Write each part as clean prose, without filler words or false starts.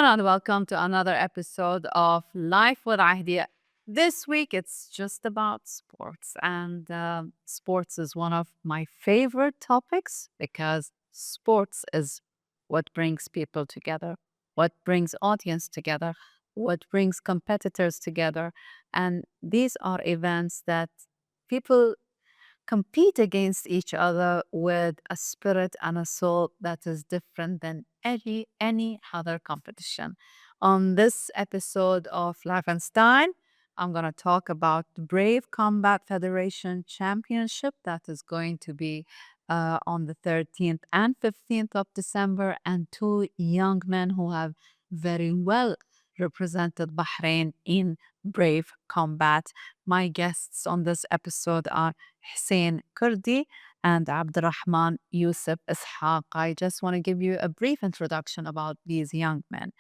everyone, and welcome to another episode of Life with Ahdeya. This week, it's just about sports, and sports is one of my favorite topics because sports is what brings people together, what brings audience together, what brings competitors together, and these are events that people compete against each other with a spirit and a soul that is different than any other competition. On this episode of Liefenstein, I'm going to talk about the Brave Combat Federation Championship that is going to be on the 13th and 15th of December, and two young men who have very well represented Bahrain in Brave Combat. My guests on this episode are Hussain Kurdi and Abdulrahman Yosif Ishaq. I just want to give you a brief introduction about these young men.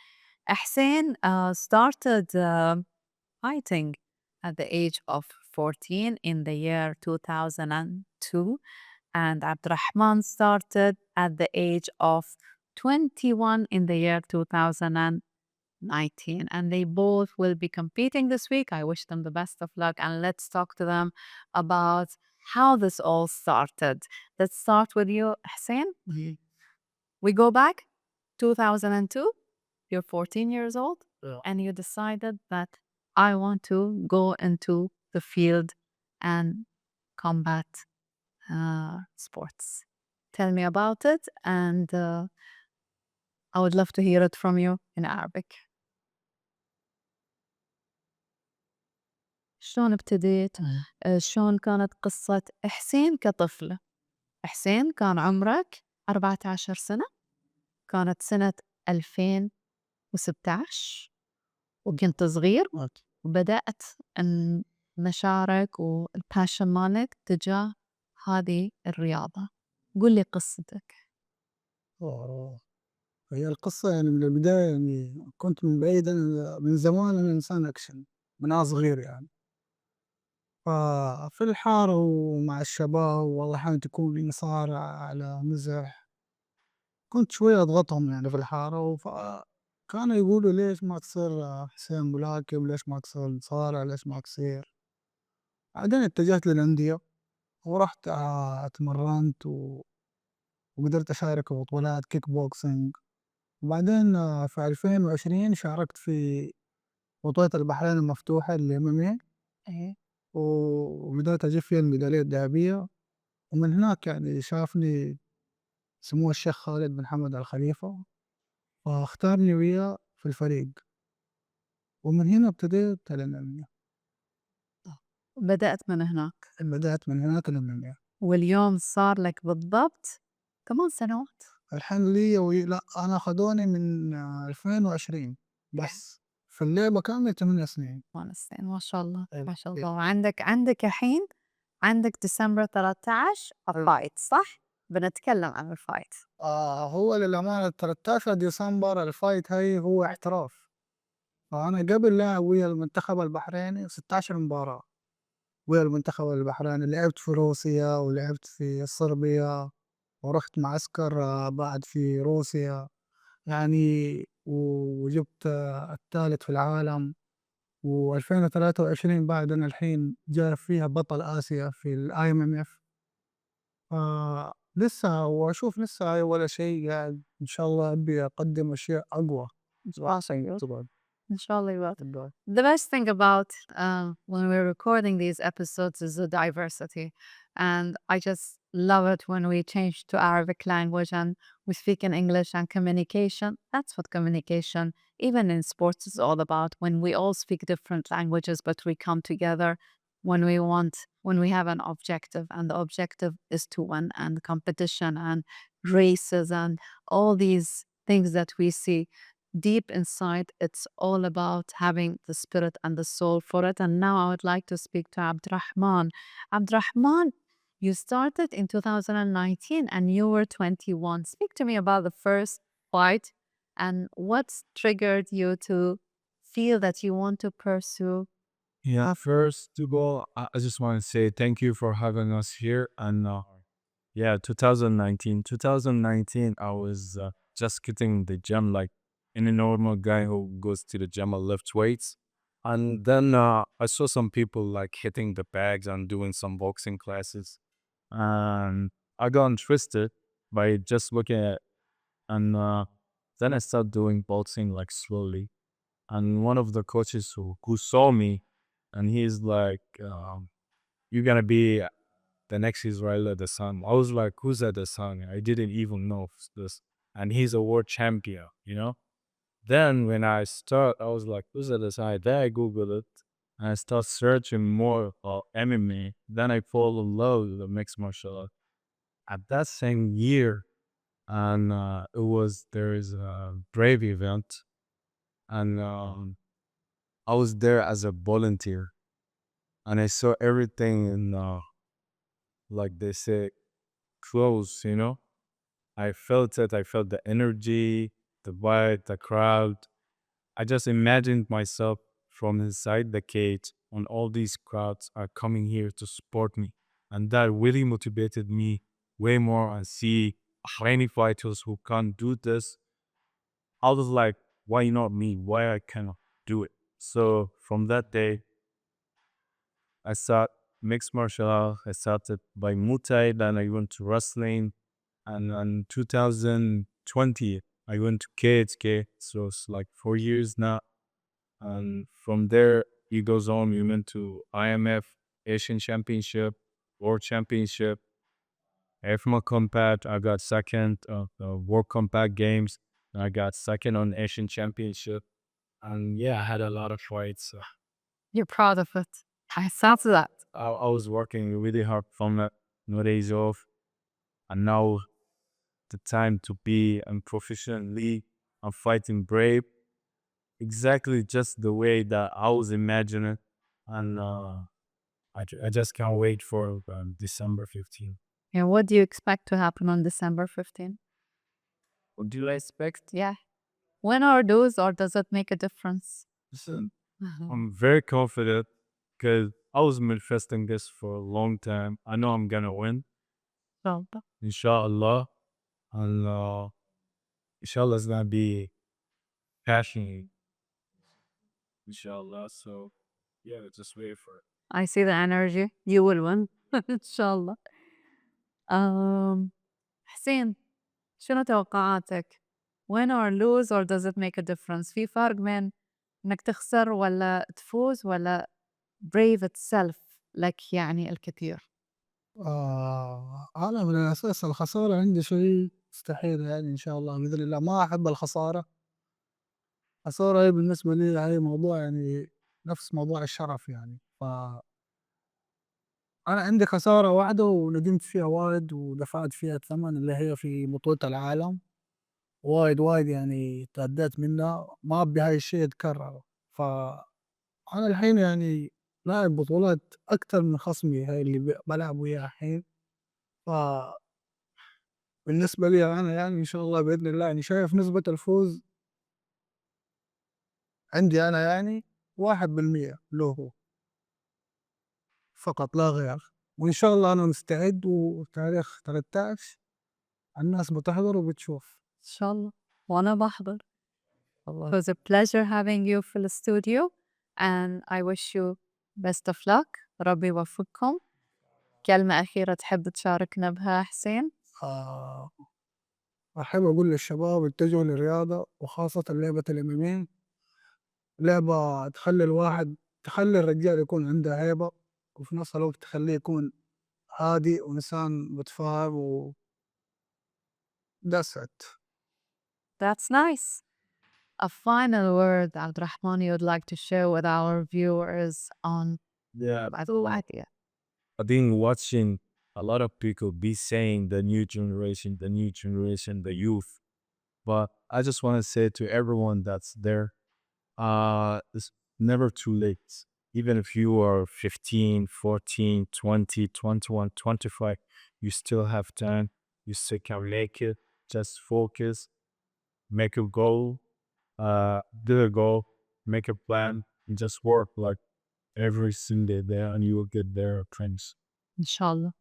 Hussain started fighting at the age of 14 in the year 2002, and Abdulrahman started at the age of 21 in the year 2019, and they both will be competing this week. I wish them the best of luck, and let's talk to them about how this all started. Let's start with you, Hussein. We go back 2002. You're 14 years old, and you decided that I want to go into the field and combat sports. Tell me about it, and I would love to hear it from you in Arabic. شلون ابتديت؟ شلون كانت قصة حسين كطفل؟ حسين كان عمرك 14 سنة، كانت سنة 2016 وكنت صغير، وبدأت مشاعرك والباشن مالك تجاه هذه الرياضة. قل لي قصتك. هي القصة يعني من البداية، يعني كنت من بعيد، أنا من زمان أنا إنسان أكشن من أنا صغير يعني. ففي الحارة ومع الشباب والله أحيانا تكون في مصارعة على مزح، كنت شوية أضغطهم يعني في الحارة. فكانوا يقولوا ليش ما تصير حسين ملاكم، ليش ما تصير مصارع، ليش ما تصير. بعدين اتجهت للأندية ورحت اتمرنت وقدرت أشارك في بطولات كيك بوكسينج. وبعدين في 2020 شاركت في بطولة البحرين المفتوحة اللي MMA، إيه. وبدأت أجيب فيها الميدالية الذهبية. ومن هناك يعني شافني سمو الشيخ خالد بن حمد آل خليفة واختارني وياه في الفريق، ومن هنا ابتديت الأمامية. بدأت من هناك، بدأت من هناك الأمامية، واليوم صار لك بالضبط 8 سنوات. الحين لي لا، أنا أخذوني من 2020 بس في اللعبة كاملة 8 سنين. 8 سنين، ما شاء الله أيوة. ما شاء الله. وعندك الحين عندك ديسمبر 13 الفايت، صح؟ بنتكلم عن الفايت. هو للأمانة 13 ديسمبر الفايت هي هو احتراف. فأنا قبل لاعب ويا المنتخب البحريني 16 مباراة ويا المنتخب البحريني. لعبت في روسيا ولعبت في صربيا ورحت معسكر بعد في روسيا يعني، وجبت الثالث في العالم. و2023 بعد أنا الحين جاء فيها بطل آسيا في IMF. لسه وأشوف لسه هاي ولا شيء، قاعد إن شاء الله أبي أقدم أشياء أقوى. طبعا Inshallah, you will. The best thing about when we're recording these episodes is the diversity. And I just love it when we change to Arabic language and we speak in English and communication. That's what communication, even in sports, is all about. When we all speak different languages, but we come together when we have an objective, and the objective is to win, and competition and races and all these things that we see deep inside, it's all about having the spirit and the soul for it. And now I would like to speak to Abdurrahman. Abdurrahman, you started in 2019 and you were 21. Speak to me about the first fight and what's triggered you to feel that you want to pursue. Yeah, first of all, I just want to say thank you for having us here. And yeah, 2019, I was just getting the gym like any normal guy who goes to the gym and lifts weights. And then I saw some people like hitting the bags and doing some boxing classes. And I got interested by just looking at, and then I started doing boxing like slowly. And one of the coaches who saw me, and he's like, "You're gonna be the next Israel Adesanya." I was like, "Who's Adesanya?" I didn't even know this, and he's a world champion, you know. Then when I was like, "Who's Adesanya?" Then I Googled it, and I start searching more about MMA. Then I fall in love with the mixed martial art. At that same year, and it was there is a Brave event, and I was there as a volunteer, and I saw everything in like they say close, you know. I felt it. I felt the energy, the vibe, the crowd. I just imagined myself from inside the cage, and all these crowds are coming here to support me, and that really motivated me way more. And see Bahraini fighters who can't do this, I was like, why not me? Why I cannot do it? So from that day, I started mixed martial arts. I started by Muay Thai, then I went to wrestling, and in 2020, I went to KHK. So it's like 4 years now. And from there, it goes on. We went to IMF, Asian Championship, World Championship, AFMA Compact. I got second the World Compact Games. I got second on Asian Championship. And yeah, I had a lot of fights. You're proud of it. I saw that. I was working really hard from it, no days off. And now the time to be and proficiently and fighting brave, exactly just the way that I was imagining. And I just can't wait for December 15th. And what do you expect to happen on December 15th? What do I expect? Yeah. When are those, or does it make a difference? Listen, Mhm. I'm very confident because I was manifesting this for a long time. I know I'm gonna win, Inshallah. inshallah. And inshallah is gonna be passionate, inshallah. So yeah, just wait for it. I see the energy. You will win. Inshallah. Um, حسين شنو توقعاتك؟ win or lose or does it make a difference؟ في فرق بين إنك تخسر ولا تفوز ولا brave itself لك يعني الكثير؟ أنا من الأساس الخسارة عندي شيء مستحيل يعني إن شاء الله بإذن الله ما أحب الخسارة. الخسارة هي بالنسبة لي هي موضوع يعني نفس موضوع الشرف يعني. أنا عندي خسارة واحدة وندمت فيها وايد ودفعت فيها الثمن اللي هي في بطولة العالم. وايد وايد يعني تأديت منها ما أبي هاي الشيء يتكرر. فأنا الحين يعني لاعب بطولات أكتر من خصمي هاي اللي بلعب وياه الحين. فبالنسبة لي أنا يعني إن شاء الله بإذن الله يعني شايف نسبة الفوز عندي أنا يعني 1% له هو فقط لا غير. وإن شاء الله أنا مستعد وتاريخ 13 الناس بتحضر وبتشوف. إن شاء الله وأنا بحضر. It was a pleasure having you في الاستوديو and I wish you best of luck. ربي يوفقكم. كلمة أخيرة تحب تشاركنا بها حسين؟ آه، أحب أقول للشباب اتجهوا للرياضة وخاصة لعبة الإمامين. لعبة تخلي الرجال يكون عنده هيبة وفي نفس الوقت تخليه يكون هادي وإنسان متفاهم that's it. That's nice. A final word, Abdulrahman, you would like to share with our viewers on Yeah, Ahdeya. I've been watching a lot of people be saying the new generation, the youth. But I just want to say to everyone that's there, it's never too late. Even if you are 15, 14, 20, 21, 25, you still have time. You still can make it. Just focus, make a goal, do a goal, make a plan, and just work like every single day and you will get there, friends. Inshallah.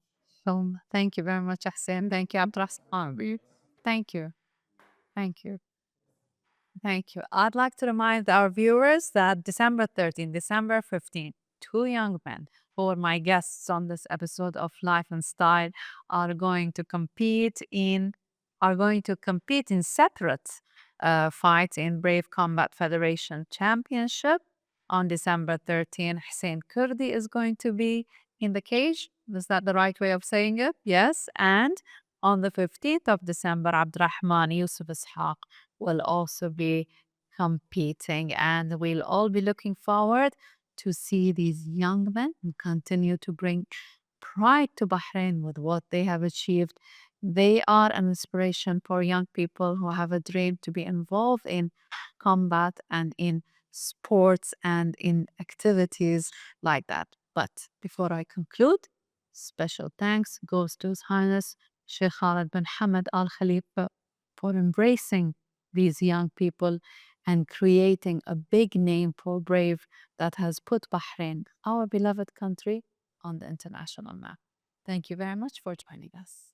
So, thank you very much, Hussain. Thank you, Abdulrahman. Thank you. Thank you. Thank you. I'd like to remind our viewers that December 13, December 15, two young men who are my guests on this episode of Life and Style are going to compete in separate fights in Brave Combat Federation Championship. On December 13, Hussain Kurdi is going to be in the cage. Is that the right way of saying it? Yes. And on the 15th of December, Abdulrahman Yusuf will also be competing, and we'll all be looking forward to see these young men who continue to bring pride to Bahrain with what they have achieved. They are an inspiration for young people who have a dream to be involved in combat and in sports and in activities like that. But before I conclude, special thanks goes to His Highness Sheikh Khalid bin Hamad Al Khalifa for embracing these young people and creating a big name for Brave that has put Bahrain, our beloved country, on the international map. Thank you very much for joining us.